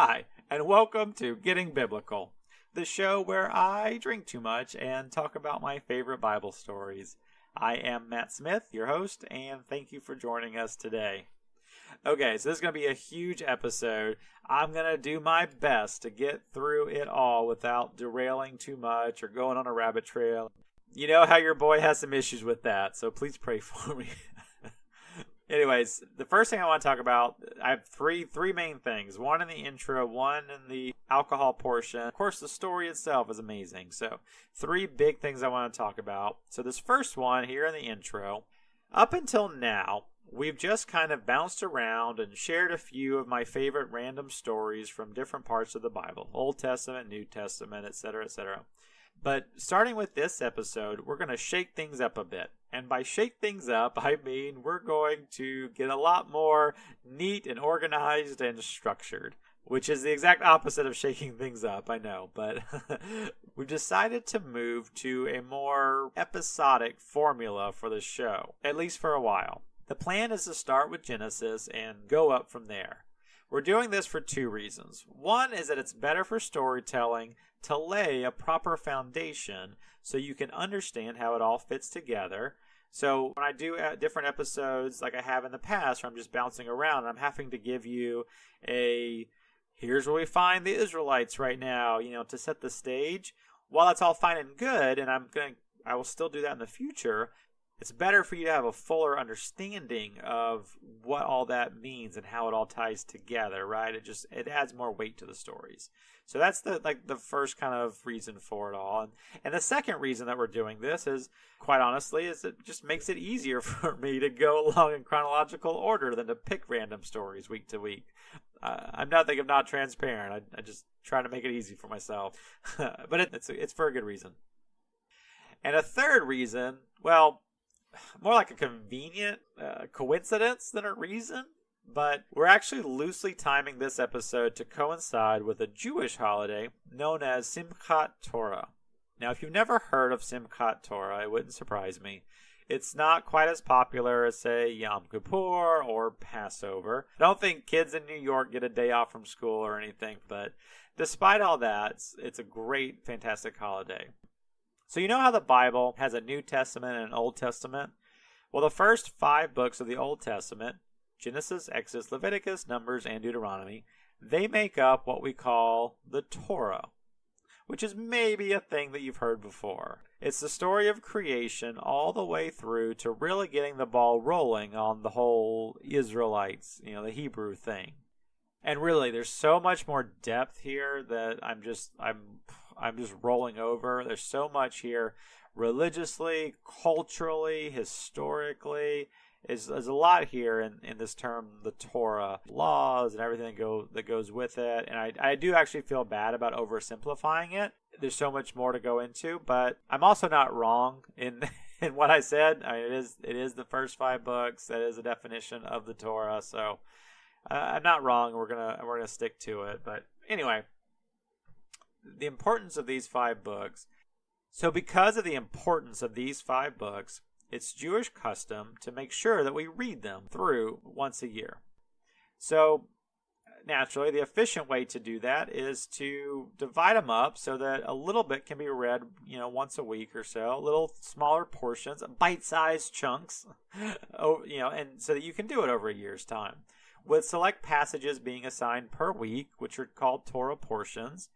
Hi, and welcome to Getting Biblical, the show where I drink too much and talk about my favorite Bible stories. I am Matt Smith, your host, and thank you for joining us today. Okay, so this is going to be a huge episode. I'm going to do my best to get through it all without derailing too much or going on a rabbit trail. You know how your boy has some issues with that, so please pray for me. Anyways, the first thing I want to talk about, I have three main things. One in the intro, one in the alcohol portion. Of course, the story itself is amazing. So, three big things I want to talk about. So, this first one here in the intro, up until now, we've just kind of bounced around and shared a few of my favorite random stories from different parts of the Bible. Old Testament, New Testament, etc., etc. But starting with this episode, we're going to shake things up a bit. And by shake things up, I mean we're going to get a lot more neat and organized and structured, which is the exact opposite of shaking things up, I know. But we've decided to move to a more episodic formula for the show, at least for a while. The plan is to start with Genesis and go up from there. We're doing this for two reasons. One is that it's better for storytelling to lay a proper foundation so you can understand how it all fits together. So when I do different episodes like I have in the past where I'm just bouncing around, I'm having to give you here's where we find the Israelites right now, to set the stage. While that's all fine and good, and I will still do that in the future, it's better for you to have a fuller understanding of what all that means and how it all ties together, right? It adds more weight to the stories. So that's the first kind of reason for it all. And the second reason that we're doing this is, quite honestly, is it just makes it easier for me to go along in chronological order than to pick random stories week to week. I'm not transparent. I just try to make it easy for myself. But it's for a good reason. And a third reason, well, more like a convenient coincidence than a reason, but we're actually loosely timing this episode to coincide with a Jewish holiday known as Simchat Torah. Now, if you've never heard of Simchat Torah, it wouldn't surprise me. It's not quite as popular as, say, Yom Kippur or Passover. I don't think kids in New York get a day off from school or anything, but despite all that, it's a great, fantastic holiday. So you know how the Bible has a New Testament and an Old Testament? Well, the first 5 books of the Old Testament, Genesis, Exodus, Leviticus, Numbers, and Deuteronomy, they make up what we call the Torah, which is maybe a thing that you've heard before. It's the story of creation all the way through to really getting the ball rolling on the whole Israelites, the Hebrew thing. And really, there's so much more depth here that I'm just rolling over. There's so much here religiously, culturally, historically. There's a lot here in this term, the Torah, laws and everything that goes with it. And I do actually feel bad about oversimplifying it. There's so much more to go into, but I'm also not wrong in in what I said. I mean, it is the first 5 books. That is a definition of the Torah. So I'm not wrong. We're gonna stick to it. But anyway, the importance of these 5 books. So because of the importance of these 5 books, it's Jewish custom to make sure that we read them through once a year. So naturally, the efficient way to do that is to divide them up so that a little bit can be read, once a week or so, little smaller portions, bite-sized chunks, and so that you can do it over a year's time, with select passages being assigned per week, which are called Torah portions.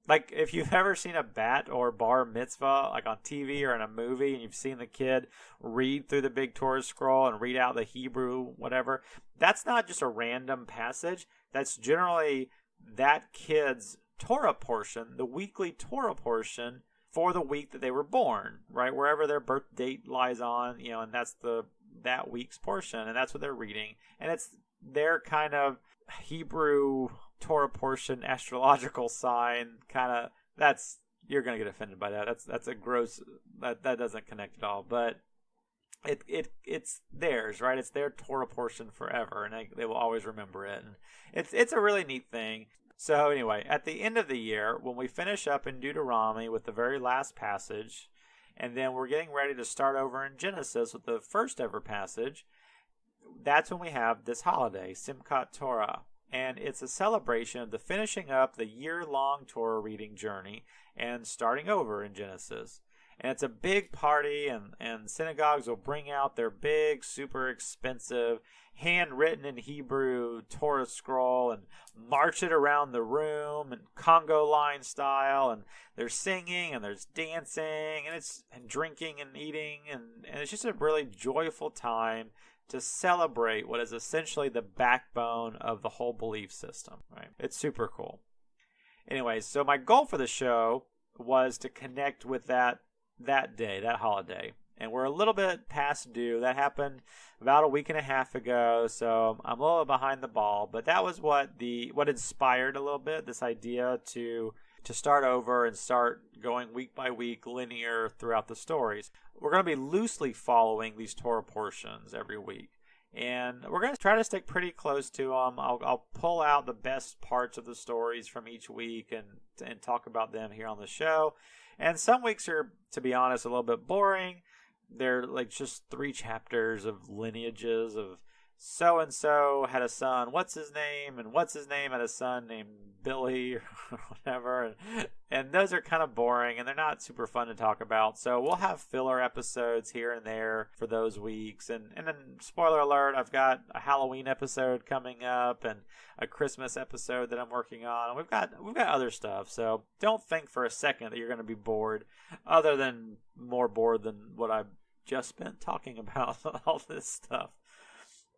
Like, if you've ever seen a bat or bar mitzvah, like on TV or in a movie, and you've seen the kid read through the big Torah scroll and read out the Hebrew, whatever, that's not just a random passage. That's generally that kid's Torah portion, the weekly Torah portion for the week that they were born, right? Wherever their birth date lies on, and that's that week's portion, and that's what they're reading. And it's their kind of Hebrew Torah portion astrological sign, you're gonna get offended by that. That's a gross, that doesn't connect at all. But it's theirs, right? It's their Torah portion forever, and they will always remember it. And it's a really neat thing. So anyway, at the end of the year, when we finish up in Deuteronomy with the very last passage, and then we're getting ready to start over in Genesis with the first ever passage, that's when we have this holiday, Simchat Torah. and it's a celebration of the finishing up the year-long Torah reading journey and starting over in Genesis. And it's a big party, and synagogues will bring out their big, super expensive, handwritten in Hebrew Torah scroll and march it around the room and Congo line style, and there's singing and there's dancing and drinking and eating, and it's just a really joyful time to celebrate what is essentially the backbone of the whole belief system, right? It's super cool. Anyways, so my goal for the show was to connect with that day, that holiday. And we're a little bit past due. That happened about a week and a half ago, so I'm a little behind the ball. But that was what inspired a little bit, this idea to start over and start going week by week linear throughout the stories. We're going to be loosely following these Torah portions every week. And we're going to try to stick pretty close to them. I'll pull out the best parts of the stories from each week and talk about them here on the show. And some weeks are, to be honest, a little bit boring. They're like just 3 chapters of lineages of so-and-so had a son, what's his name? And what's his name had a son named Billy or whatever. And those are kind of boring, and they're not super fun to talk about. So we'll have filler episodes here and there for those weeks. And then, spoiler alert, I've got a Halloween episode coming up and a Christmas episode that I'm working on. We've got other stuff. So don't think for a second that you're going to be bored, other than more bored than what I've just spent talking about all this stuff.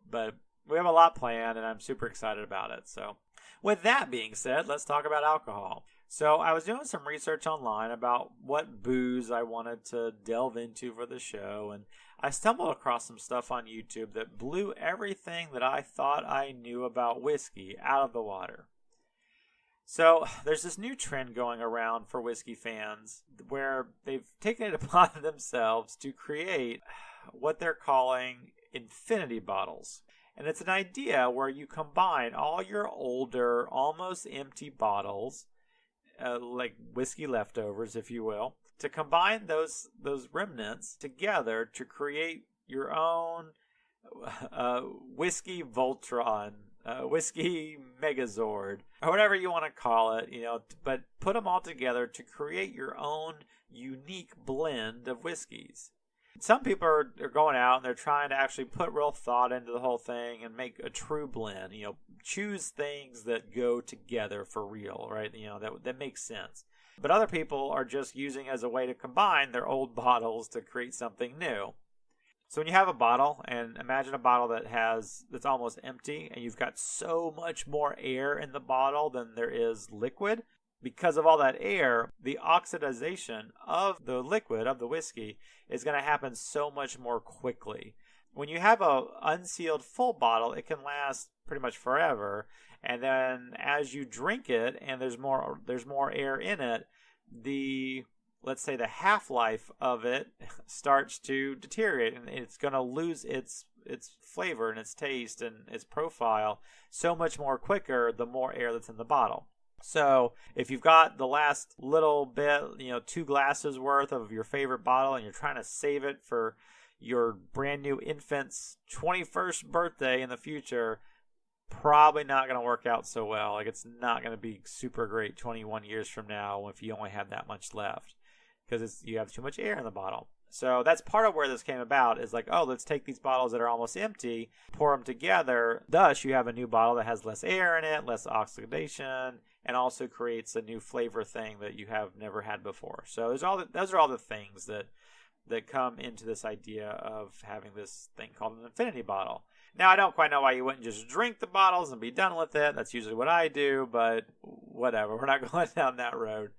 But we have a lot planned, and I'm super excited about it. So with that being said, let's talk about alcohol. So I was doing some research online about what booze I wanted to delve into for the show, and I stumbled across some stuff on YouTube that blew everything that I thought I knew about whiskey out of the water. So there's this new trend going around for whiskey fans where they've taken it upon themselves to create what they're calling infinity bottles. And it's an idea where you combine all your older, almost empty bottles, like whiskey leftovers, if you will, to combine those remnants together to create your own whiskey Voltron, whiskey Megazord, or whatever you want to call it, but put them all together to create your own unique blend of whiskeys. Some people are going out and they're trying to actually put real thought into the whole thing and make a true blend, choose things that go together for real, right? That makes sense. But other people are just using it as a way to combine their old bottles to create something new. So when you have a bottle, and imagine a bottle that's almost empty, and you've got so much more air in the bottle than there is liquid. Because of all that air, the oxidization of the liquid, of the whiskey, is going to happen so much more quickly. When you have an unsealed full bottle, it can last pretty much forever. And then as you drink it and there's more air in it, let's say the half-life of it starts to deteriorate, and it's going to lose its flavor and its taste and its profile so much more quicker the more air that's in the bottle. So if you've got the last little bit, 2 glasses worth of your favorite bottle, and you're trying to save it for your brand new infant's 21st birthday in the future, probably not going to work out so well. Like, it's not going to be super great 21 years from now if you only have that much left, because you have too much air in the bottle. So that's part of where this came about, is like, let's take these bottles that are almost empty, pour them together. Thus, you have a new bottle that has less air in it, less oxidation, and also creates a new flavor thing that you have never had before. So those are all the things that come into this idea of having this thing called an infinity bottle. Now, I don't quite know why you wouldn't just drink the bottles and be done with it. That's usually what I do, but whatever. We're not going down that road.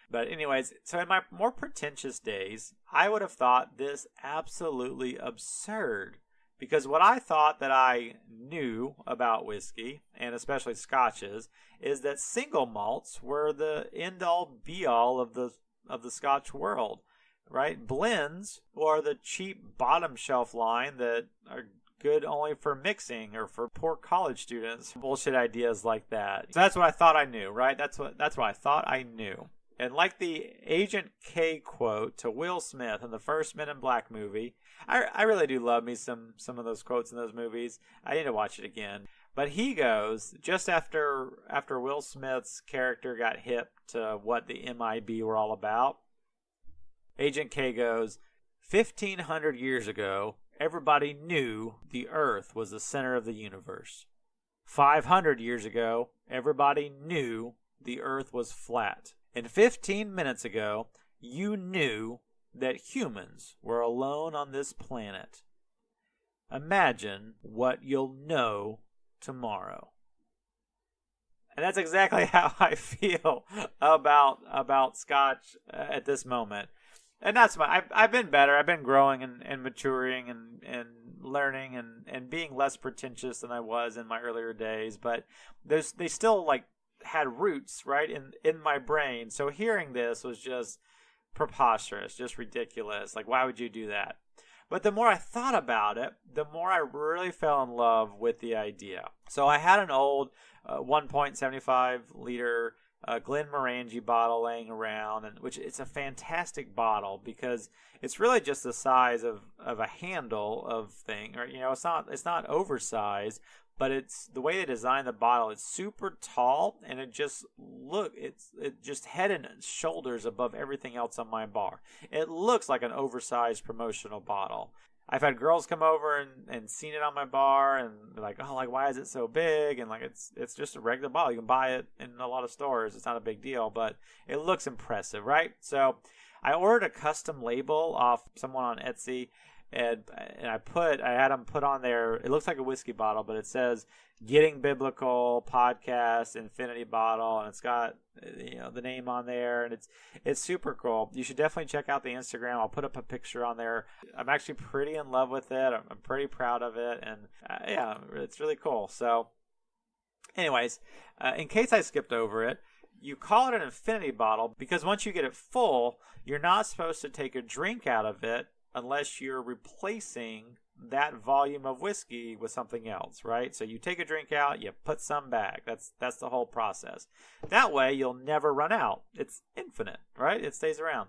But anyways, so in my more pretentious days, I would have thought this absolutely absurd. Because what I thought that I knew about whiskey, and especially scotches, is that single malts were the end-all, be-all of the scotch world, right? Blends are the cheap bottom shelf line that are good only for mixing or for poor college students. Bullshit ideas like that. So that's what I thought I knew, right? That's what I thought I knew. And like the Agent K quote to Will Smith in the first Men in Black movie, I really do love me some of those quotes in those movies. I need to watch it again. But he goes, just after Will Smith's character got hip to what the MIB were all about, Agent K goes, 1,500 years ago, everybody knew the Earth was the center of the universe. 500 years ago, everybody knew the Earth was flat. And 15 minutes ago, you knew that humans were alone on this planet. Imagine what you'll know tomorrow. And that's exactly how I feel about Scotch at this moment. And that's I've been better. I've been growing and maturing and learning and being less pretentious than I was in my earlier days. But they still like had roots right in my brain. So hearing this was just preposterous, just ridiculous. Like, why would you do that? But the more I thought about it, the more I really fell in love with the idea. So I had an old 1.75 liter Glenmorangie bottle laying around, and which it's a fantastic bottle because it's really just the size of a handle of thing, or it's not oversized, but it's the way they designed the bottle. It's super tall, and it just head and shoulders above everything else on my bar. It looks like an oversized promotional bottle. I've had girls come over and seen it on my bar and they're like, oh, like, why is it so big? And like, it's just a regular bottle. You can buy it in a lot of stores. It's not a big deal, but it looks impressive, right? So I ordered a custom label off someone on Etsy, and I had them put on there. It looks like a whiskey bottle, but it says Getting Biblical Podcast Infinity Bottle, and it's got the name on there, and it's super cool. You should definitely check out the Instagram. I'll put up a picture on there. I'm actually pretty in love with it. I'm pretty proud of it, and yeah, it's really cool. So anyways, in case I skipped over it, you call it an infinity bottle because once you get it full, you're not supposed to take a drink out of it unless you're replacing that volume of whiskey with something else, right? So you take a drink out, you put some back. That's the whole process. That way you'll never run out. It's infinite, right? It stays around.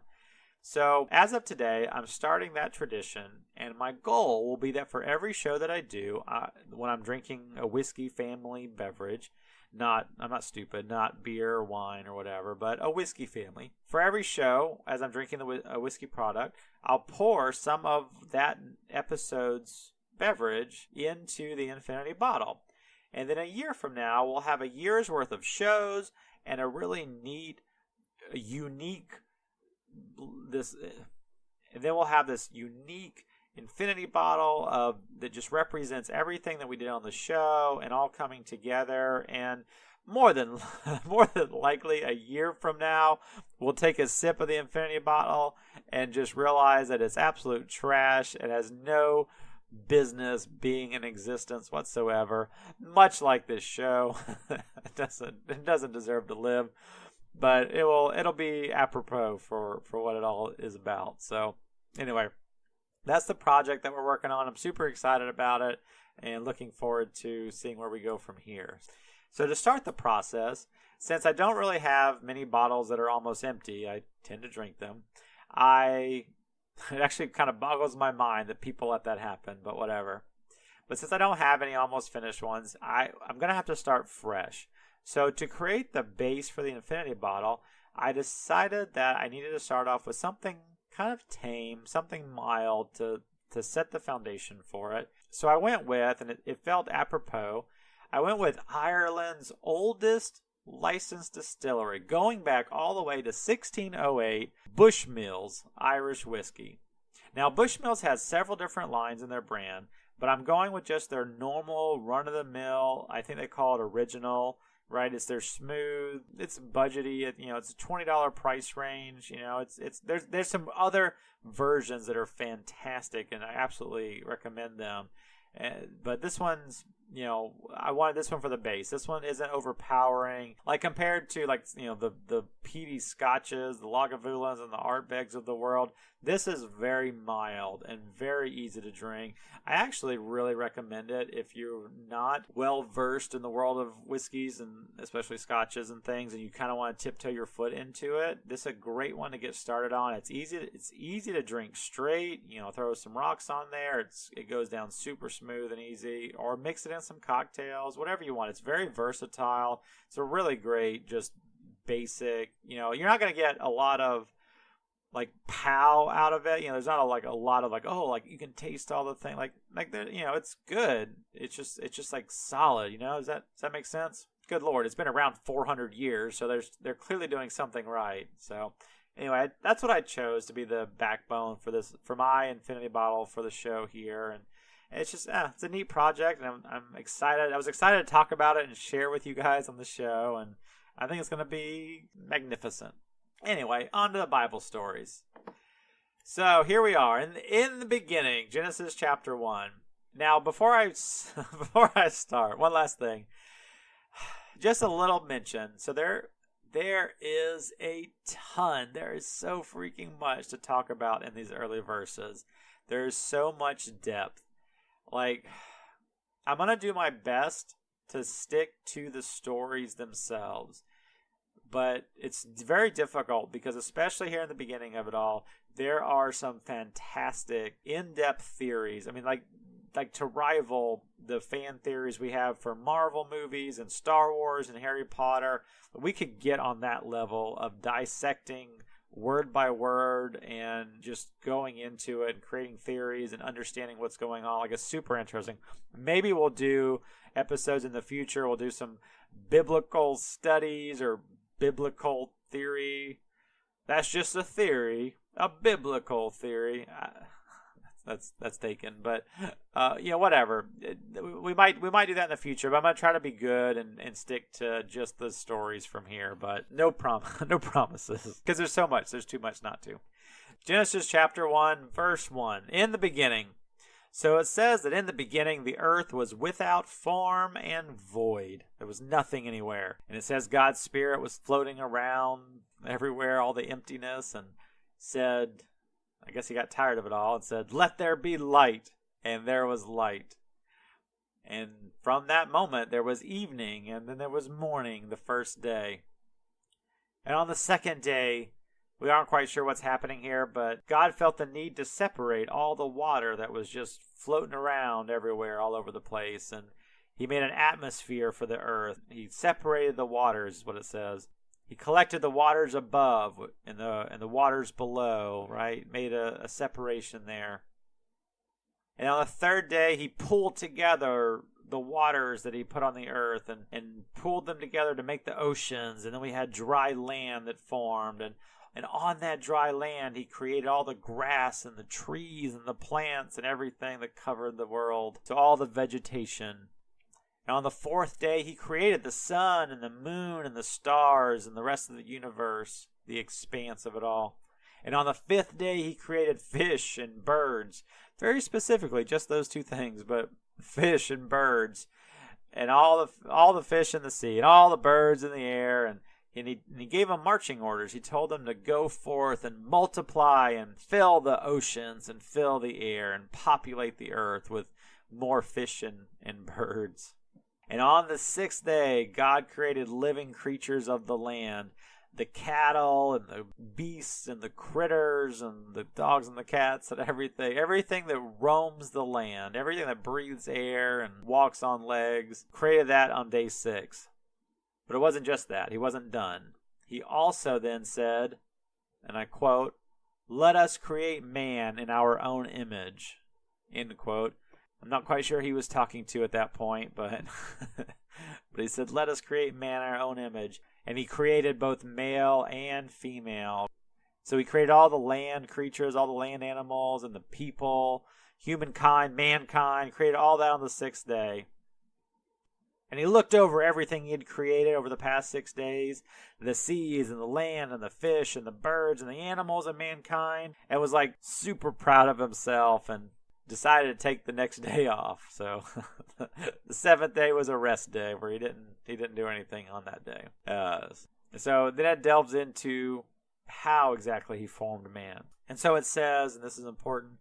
So as of today, I'm starting that tradition, and my goal will be that for every show that I do, when I'm drinking a whiskey family beverage, I'm not stupid, not beer or wine or whatever, but a whiskey family. For every show, as I'm drinking a whiskey product, I'll pour some of that episode's beverage into the infinity bottle. And then a year from now, we'll have a year's worth of shows and a really unique, and then we'll have this unique infinity bottle that just represents everything that we did on the show and all coming together. And more than likely a year from now, we'll take a sip of the infinity bottle and just realize that it's absolute trash. It has no business being in existence whatsoever, much like this show. It doesn't deserve to live, but it'll be apropos for what it all is about. So anyway, that's the project that we're working on. I'm super excited about it and looking forward to seeing where we go from here. So to start the process, since I don't really have many bottles that are almost empty, I tend to drink them. It actually kind of boggles my mind that people let that happen, but whatever. But since I don't have any almost finished ones, I'm going to have to start fresh. So to create the base for the infinity bottle, I decided that I needed to start off with something kind of tame, something mild to set the foundation for it. So I went with, and it felt apropos, I went with Ireland's oldest licensed distillery, going back all the way to 1608, Bushmills Irish Whiskey. Now, Bushmills has several different lines in their brand, but I'm going with just their normal run-of-the-mill, I think they call it original, right? It's their smooth, it's budgety, it's a $20 price range, there's some other versions that are fantastic, and I absolutely recommend them. But this one's, I wanted this one for the base. This one isn't overpowering. Like compared to the peaty scotches, the Lagavulins, and the Ardbegs of the world, this is very mild and very easy to drink. I actually really recommend it if you're not well versed in the world of whiskeys and especially scotches and things, and you kind of want to tiptoe your foot into it. This is a great one to get started on. It's easy to drink straight. Throw some rocks on there. It goes down super smooth and easy, or mix it in some cocktails, whatever you want. It's very versatile. It's a really great, just basic, you're not going to get a lot of like pow out of it. There's not a lot of like, oh, like you can taste all the thing. Like it's good. It's just like solid, Does that make sense? Good Lord. It's been around 400 years. So they're clearly doing something right. So anyway, that's what I chose to be the backbone for my infinity bottle for the show here. And it's just, it's a neat project, and I'm excited. I was excited to talk about it and share with you guys on the show, and I think it's going to be magnificent. Anyway, on to the Bible stories. So here we are in the beginning, Genesis chapter 1. Now, before I start, one last thing, just a little mention. So there is a ton. There is so freaking much to talk about in these early verses. There is so much depth. Like, I'm going to do my best to stick to the stories themselves. But it's very difficult because, especially here in the beginning of it all, there are some fantastic in-depth theories. I mean, like to rival the fan theories we have for Marvel movies and Star Wars and Harry Potter. We could get on that level of dissecting word by word and just going into it and creating theories and understanding what's going on. Like, it's super interesting. Maybe we'll do episodes in the future. We'll do some biblical studies or biblical theory. That's just a theory, a biblical theory. That's taken, but whatever. We might do that in the future. But I'm gonna try to be good and stick to just the stories from here. But no promises, because there's so much. There's too much not to. Genesis chapter 1, verse 1. In the beginning. So it says that in the beginning the earth was without form and void. There was nothing anywhere. And it says God's Spirit was floating around everywhere, all the emptiness, and said, I guess he got tired of it all, and said, "Let there be light." And there was light. And from that moment there was evening, and then there was morning the first day. And on the second day, we aren't quite sure what's happening here, but God felt the need to separate all the water that was just floating around everywhere, all over the place. And he made an atmosphere for the earth. He separated the waters, is what it says. He collected the waters above and the waters below, right? Made a separation there. And on the third day, he pulled together the waters that he put on the earth and pulled them together to make the oceans. And then we had dry land that formed. And on that dry land, he created all the grass and the trees and the plants and everything that covered the world. So all the vegetation. And on the fourth day, he created the sun and the moon and the stars and the rest of the universe, the expanse of it all. And on the fifth day, he created fish and birds. Very specifically, just those two things, but fish and birds. And all the fish in the sea and all the birds in the air. And he gave them marching orders. He told them to go forth and multiply and fill the oceans and fill the air and populate the earth with more fish and birds. And on the sixth day, God created living creatures of the land, the cattle and the beasts and the critters and the dogs and the cats and everything that roams the land, everything that breathes air and walks on legs, created that on day 6. But it wasn't just that. He wasn't done. He also then said, and I quote, "Let us create man in our own image," end quote. I'm not quite sure who he was talking to at that point, but he said, "Let us create man in our own image." And he created both male and female. So he created all the land creatures, all the land animals, and the people, humankind, mankind, created all that on the 6th day. And he looked over everything he had created over the past 6 days, the seas and the land and the fish and the birds and the animals and mankind, and was like super proud of himself and decided to take the next day off. So the 7th day was a rest day where he didn't do anything on that day. So then it delves into how exactly he formed man. And so it says, and this is important,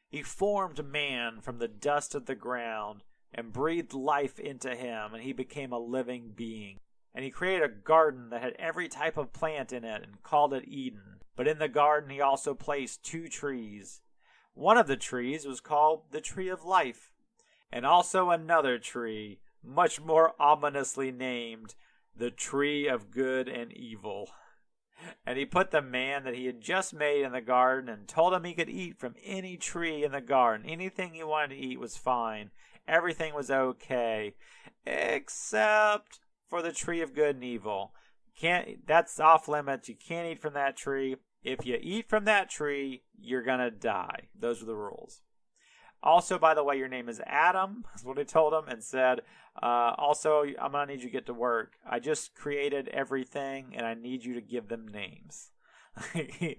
he formed man from the dust of the ground and breathed life into him, and he became a living being. And he created a garden that had every type of plant in it and called it Eden. But in the garden he also placed 2 trees. One of the trees was called the tree of life, and also another tree, much more ominously named the Tree of Good and Evil. And he put the man that he had just made in the garden and told him he could eat from any tree in the garden. Anything he wanted to eat was fine. Everything was okay, except for the Tree of Good and Evil. That's off limits. You can't eat from that tree. If you eat from that tree, you're going to die. Those are the rules. Also, by the way, your name is Adam, is what he told him, and said, also, I'm going to need you to get to work. I just created everything, and I need you to give them names. he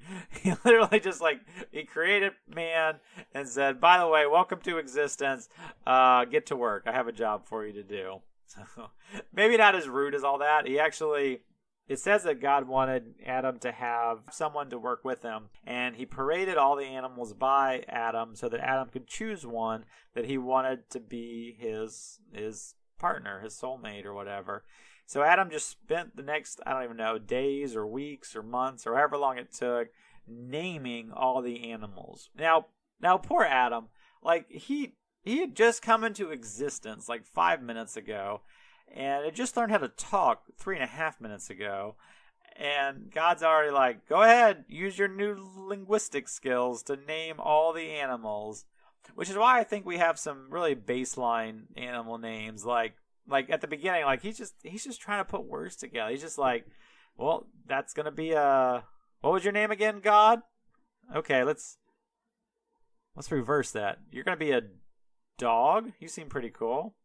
literally just he created man and said, by the way, welcome to existence. Get to work. I have a job for you to do. So, maybe not as rude as all that. It says that God wanted Adam to have someone to work with him, and he paraded all the animals by Adam so that Adam could choose one that he wanted to be his partner, his soulmate or whatever. So Adam just spent the next, I don't even know, days or weeks or months or however long it took naming all the animals. Now poor Adam, he had just come into existence 5 minutes ago, and it just learned how to talk 3.5 minutes ago. And God's already go ahead, use your new linguistic skills to name all the animals. Which is why I think we have some really baseline animal names. Like at the beginning, he's just trying to put words together. He's just well, that's gonna be what was your name again, God? Okay, let's reverse that. You're gonna be a dog? You seem pretty cool.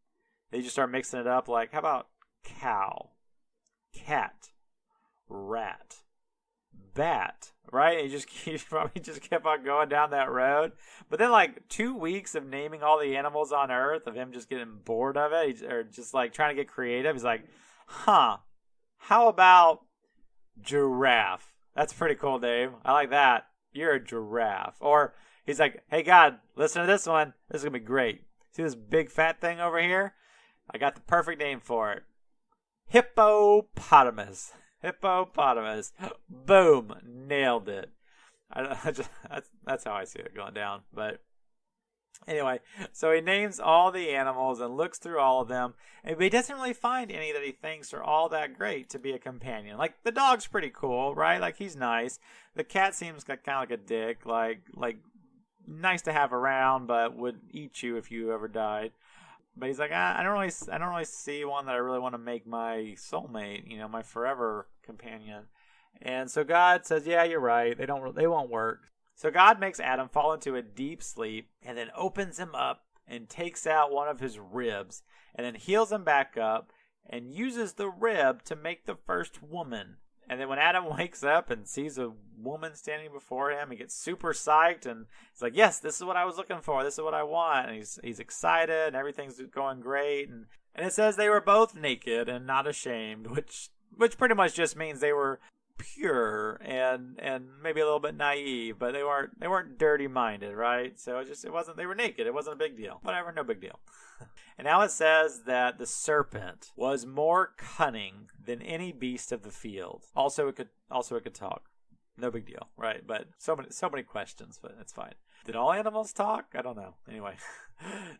They just start mixing it up. How about cow, cat, rat, bat, right? And he probably just kept on going down that road. But then 2 weeks of naming all the animals on Earth, of him just getting bored of it, or just trying to get creative, he's how about giraffe? That's a pretty cool name. I like that. You're a giraffe. Or he's hey God, listen to this one. This is going to be great. See this big fat thing over here? I got the perfect name for it. Hippopotamus. Hippopotamus. Boom. Nailed it. That's how I see it going down. But anyway, so he names all the animals and looks through all of them. But he doesn't really find any that he thinks are all that great to be a companion. The dog's pretty cool, right? He's nice. The cat seems kind of like a dick. Nice to have around, but would eat you if you ever died. But he's I don't really see one that I really want to make my soulmate, my forever companion. And so God says, yeah, you're right. They won't work. So God makes Adam fall into a deep sleep and then opens him up and takes out one of his ribs and then heals him back up and uses the rib to make the first woman. And then when Adam wakes up and sees a woman standing before him, he gets super psyched and he's yes, this is what I was looking for. This is what I want. And he's excited and everything's going great. And it says they were both naked and not ashamed, which pretty much just means they were pure and maybe a little bit naive, but they weren't dirty minded, right? So they were naked. It wasn't a big deal. Whatever, no big deal. And now it says that the serpent was more cunning than any beast of the field. Also it could talk. No big deal, right? But so many questions, but it's fine. Did all animals talk? I don't know. Anyway,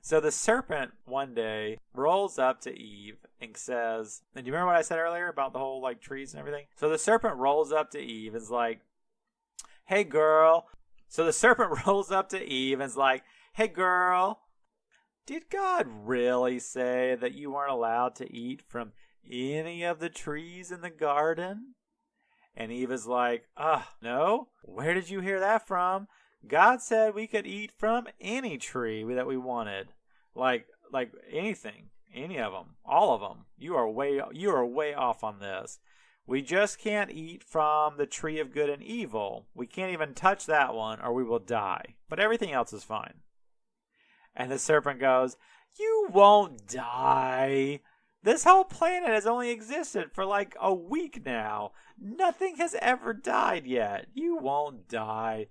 so the serpent one day rolls up to Eve and says, and do you remember what I said earlier about the whole trees and everything? So the serpent rolls up to Eve and is hey girl. So the serpent rolls up to Eve and is hey girl, did God really say that you weren't allowed to eat from any of the trees in the garden? And Eve is no? Where did you hear that from? God said we could eat from any tree that we wanted. Like anything. Any of them. All of them. You are way off on this. We just can't eat from the tree of good and evil. We can't even touch that one or we will die. But everything else is fine. And the serpent goes, you won't die. This whole planet has only existed for a week now. Nothing has ever died yet. You won't die.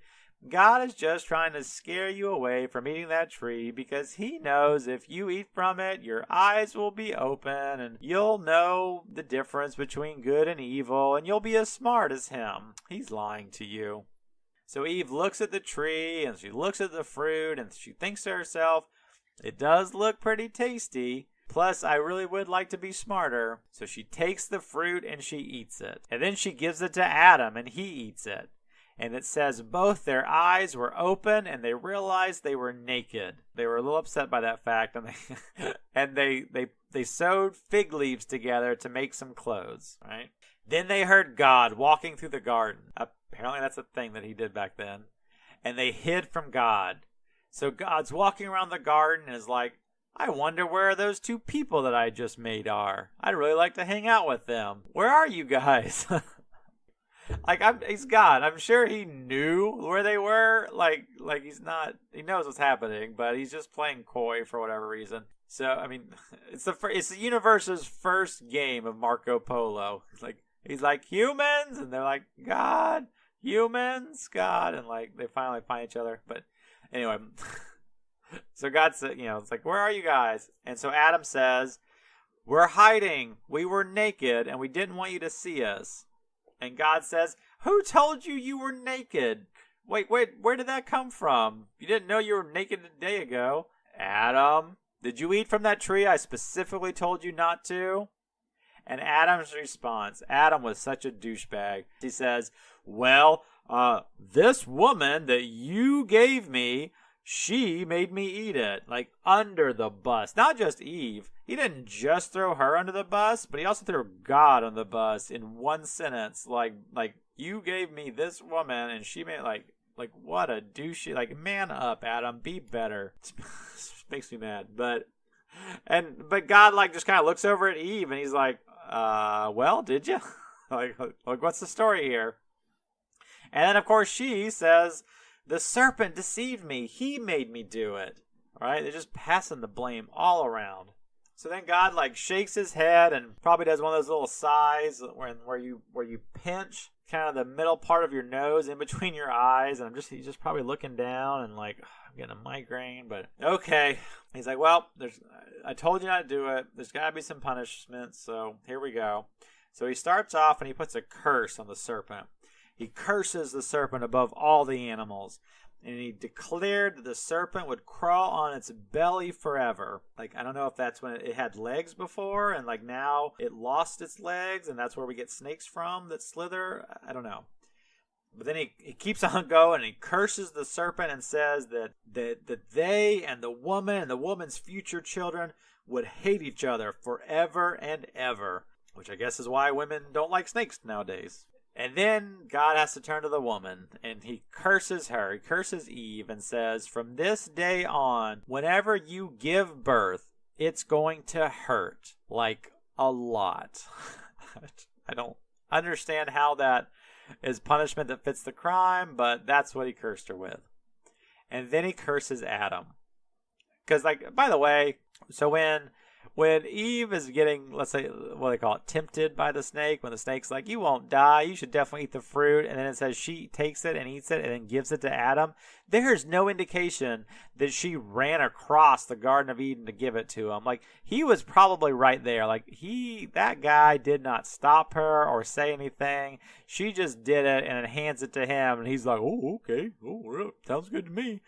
God is just trying to scare you away from eating that tree because he knows if you eat from it, your eyes will be open and you'll know the difference between good and evil and you'll be as smart as him. He's lying to you. So Eve looks at the tree and she looks at the fruit and she thinks to herself, It does look pretty tasty. Plus, I really would like to be smarter. So she takes the fruit and she eats it. And then she gives it to Adam and he eats it. And it says both their eyes were open and they realized they were naked. They were a little upset by that fact, and they sewed fig leaves together to make some clothes, right? Then they heard God walking through the garden. Apparently that's a thing that he did back then. And they hid from God. So God's walking around the garden and is like, I wonder where those two people that I just made are. I'd really like to hang out with them. Where are you guys? He's God. I'm sure he knew where they were. He knows what's happening, but he's just playing coy for whatever reason. So, I mean, it's the universe's first game of Marco Polo. He's like, humans, and they're like, God, humans, God, and they finally find each other. But anyway, so God said, it's like, where are you guys? And so Adam says, we're hiding. We were naked, and we didn't want you to see us. And God says, who told you were naked? Wait, where did that come from? You didn't know you were naked a day ago. Adam, did you eat from that tree I specifically told you not to? And Adam's response, Adam was such a douchebag. He says, well, this woman that you gave me, she made me eat it. Under the bus. Not just Eve. He didn't just throw her under the bus, but he also threw God on the bus in one sentence. You gave me this woman, and she made, what a douchey. Man up, Adam. Be better. Makes me mad. But God, just kind of looks over at Eve, and he's like, well, did you? What's the story here? And then, of course, she says, the serpent deceived me. He made me do it. All right? They're just passing the blame all around. So then God shakes his head and probably does one of those little sighs where you pinch kind of the middle part of your nose in between your eyes, and he's just probably looking down and I'm getting a migraine, but okay. He's like, well, I told you not to do it. There's got to be some punishment, so here we go. So he starts off and he puts a curse on the serpent. He curses the serpent above all the animals. And he declared that the serpent would crawl on its belly forever. I don't know if that's when it had legs before, and now it lost its legs, and that's where we get snakes from that slither. I don't know. But then he keeps on going, and he curses the serpent and says that they and the woman's future children would hate each other forever and ever. Which I guess is why women don't like snakes nowadays. And then God has to turn to the woman, and he curses her. He curses Eve and says, from this day on, whenever you give birth, it's going to hurt, a lot. I don't understand how that is punishment that fits the crime, but that's what he cursed her with. And then he curses Adam. Because, by the way, so when Eve is getting, let's say, what they call it, tempted by the snake, when the snake's like, you won't die, you should definitely eat the fruit, and then it says she takes it and eats it and then gives it to Adam, there's no indication that she ran across the Garden of Eden to give it to him. He was probably right there. That guy did not stop her or say anything. She just did it and then hands it to him, and he's like, oh, okay, oh, sounds good to me.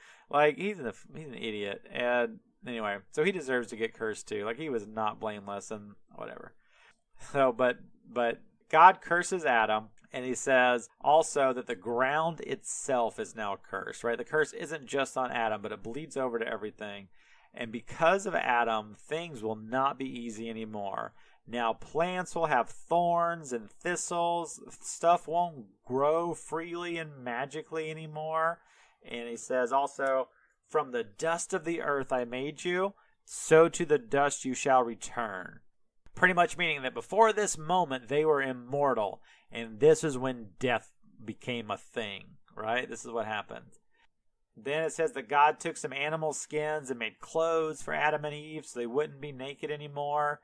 He's an idiot, and anyway, so he deserves to get cursed too. He was not blameless and whatever. So, but God curses Adam, and he says also that the ground itself is now cursed, right? The curse isn't just on Adam, but it bleeds over to everything. And because of Adam, things will not be easy anymore. Now plants will have thorns and thistles. Stuff won't grow freely and magically anymore. And he says also, from the dust of the earth I made you, so to the dust you shall return. Pretty much meaning that before this moment they were immortal, and this is when death became a thing, right? This is what happened. Then it says that God took some animal skins and made clothes for Adam and Eve so they wouldn't be naked anymore.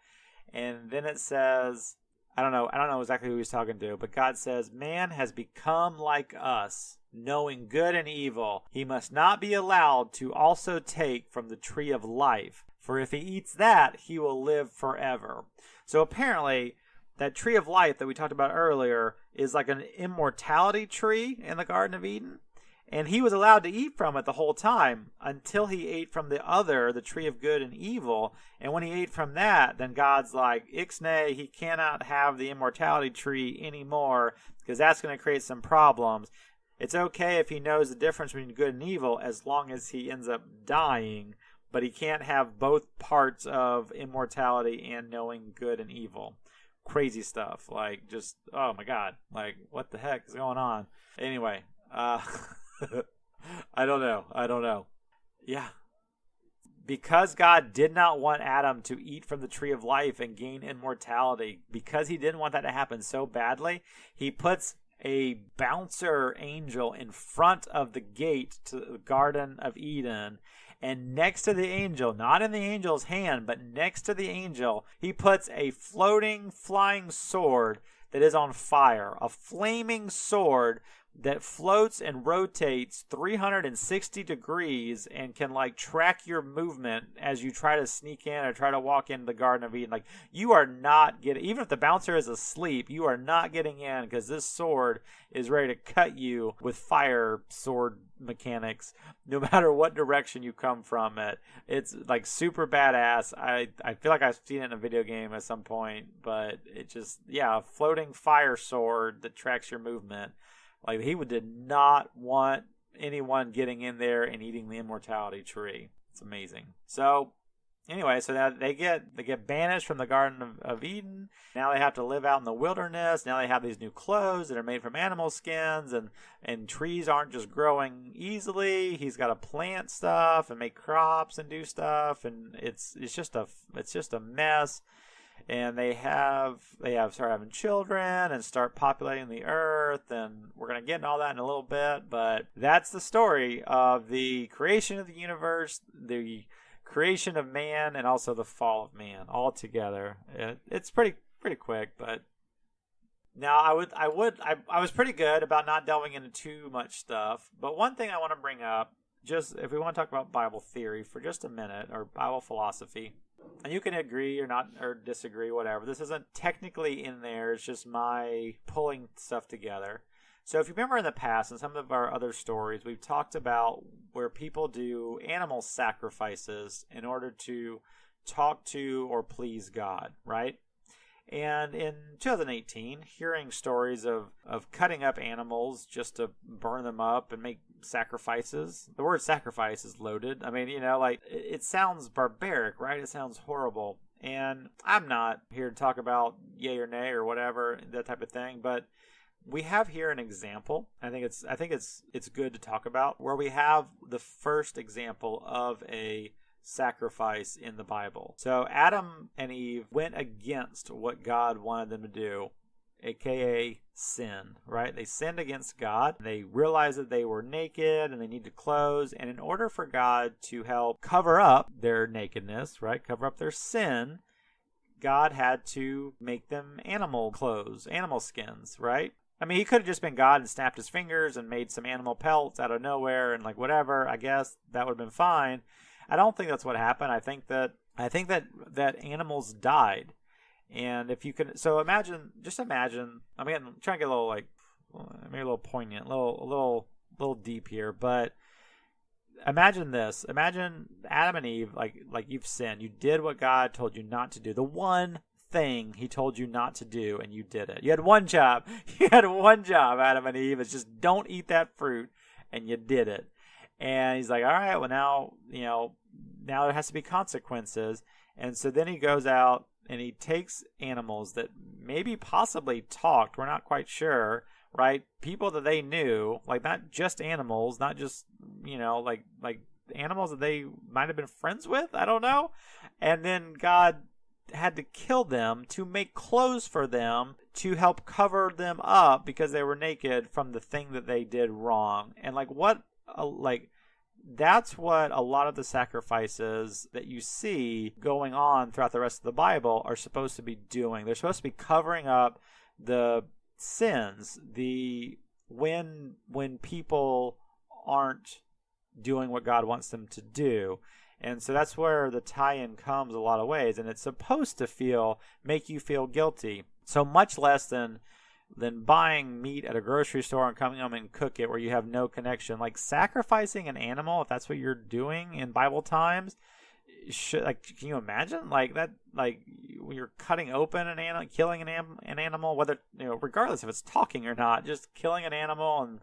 And then it says, I don't know exactly who he's talking to, but God says, man has become like us, knowing good and evil. He must not be allowed to also take from the tree of life, for if he eats that, he will live forever. So apparently, that tree of life that we talked about earlier is like an immortality tree in the Garden of Eden. And he was allowed to eat from it the whole time until he ate from the tree of good and evil. And when he ate from that, then God's like, Ixnay, he cannot have the immortality tree anymore because that's going to create some problems. It's okay if he knows the difference between good and evil as long as he ends up dying, but he can't have both parts of immortality and knowing good and evil. Crazy stuff. Like, just, oh my God. Like, what the heck is going on? Anyway, I don't know. Yeah. Because God did not want Adam to eat from the tree of life and gain immortality, because he didn't want that to happen so badly, he puts a bouncer angel in front of the gate to the Garden of Eden. And next to the angel, not in the angel's hand, but next to the angel, he puts a floating, flying sword that is on fire. A flaming sword that floats and rotates 360 degrees and can like track your movement as you try to sneak in or try to walk into the Garden of Eden. Like, you are not getting, even if the bouncer is asleep, you are not getting in because this sword is ready to cut you with fire sword mechanics no matter what direction you come from it. It's like super badass. I feel like I've seen it in a video game at some point, but it just, yeah, a floating fire sword that tracks your movement. Like, he did not want anyone getting in there and eating the immortality tree. It's amazing. So, anyway, so now they get banished from the Garden of Eden. Now they have to live out in the wilderness. Now they have these new clothes that are made from animal skins, and trees aren't just growing easily. He's got to plant stuff and make crops and do stuff, and it's just a mess. And they start having children and start populating the earth, and we're going to get into all that in a little bit, but that's the story of the creation of the universe, the creation of man, and also the fall of man all together. It's pretty quick, but now I was pretty good about not delving into too much stuff, but one thing I want to bring up, just if we want to talk about Bible theory for just a minute, or Bible philosophy, and you can agree or not or disagree, whatever. This isn't technically in there. It's just my pulling stuff together. So if you remember in the past, in some of our other stories, we've talked about where people do animal sacrifices in order to talk to or please God, right? And in 2018, hearing stories of cutting up animals just to burn them up and make sacrifices. The word sacrifice is loaded. I mean, like, it sounds barbaric, right? It sounds horrible. And I'm not here to talk about yay or nay or whatever, that type of thing, but we have here an example. I think it's good to talk about, where we have the first example of a sacrifice in the Bible. So Adam and Eve went against what God wanted them to do, aka sin, right? They sinned against God. They realized that they were naked and they needed clothes, and in order for God to help cover up their nakedness, right, cover up their sin, God had to make them animal clothes, animal skins, right? I mean, he could have just been God and snapped his fingers and made some animal pelts out of nowhere and like whatever. I guess that would have been fine. I don't think that's what happened. I think that animals died. And if you can, so imagine. I'm trying to get a little maybe a little poignant, a little deep here. But imagine this. Imagine Adam and Eve, like you've sinned. You did what God told you not to do. The one thing he told you not to do, and you did it. You had one job. Adam and Eve. It's just don't eat that fruit, and you did it. And he's like, all right, well now there has to be consequences. And so then he goes out and he takes animals that maybe possibly talked. We're not quite sure, right? People that they knew, like not just animals, not just, like animals that they might have been friends with. I don't know. And then God had to kill them to make clothes for them to help cover them up because they were naked from the thing that they did wrong. And that's what a lot of the sacrifices that you see going on throughout the rest of the Bible are supposed to be doing. They're supposed to be covering up the sins, when people aren't doing what God wants them to do. And so that's where the tie-in comes a lot of ways, and it's supposed to make you feel guilty. So much less than than buying meat at a grocery store and coming home and cook it where you have no connection. Like sacrificing an animal, if that's what you're doing in Bible times, can you imagine like that? Like when you're cutting open an animal, killing an animal, whether regardless if it's talking or not, just killing an animal, and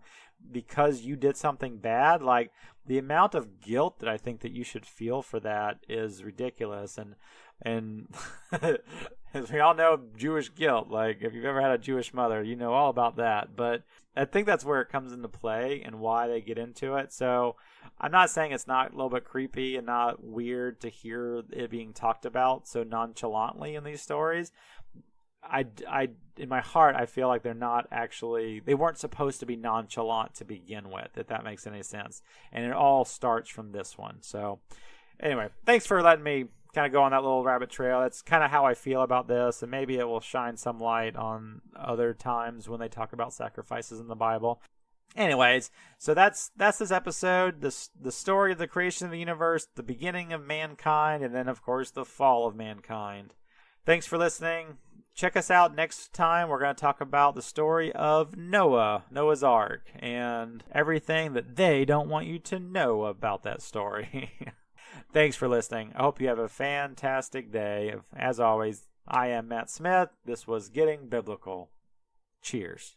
because you did something bad, like the amount of guilt that I think that you should feel for that is ridiculous. And as we all know, Jewish guilt, like if you've ever had a Jewish mother, you know all about that. But I think that's where it comes into play and why they get into it. So I'm not saying it's not a little bit creepy and not weird to hear it being talked about so nonchalantly in these stories. I in my heart, I feel like they weren't supposed to be nonchalant to begin with, if that makes any sense. And it all starts from this one. So anyway, thanks for letting me kind of go on that little rabbit trail. That's kind of how I feel about this, and maybe it will shine some light on other times when they talk about sacrifices in the Bible. Anyways, so that's this episode, the story of the creation of the universe, the beginning of mankind, and then of course the fall of mankind. Thanks for listening. Check us out next time. We're going to talk about the story of Noah's Ark, and everything that they don't want you to know about that story. Thanks for listening. I hope you have a fantastic day. As always, I am Matt Smith. This was Getting Biblical. Cheers.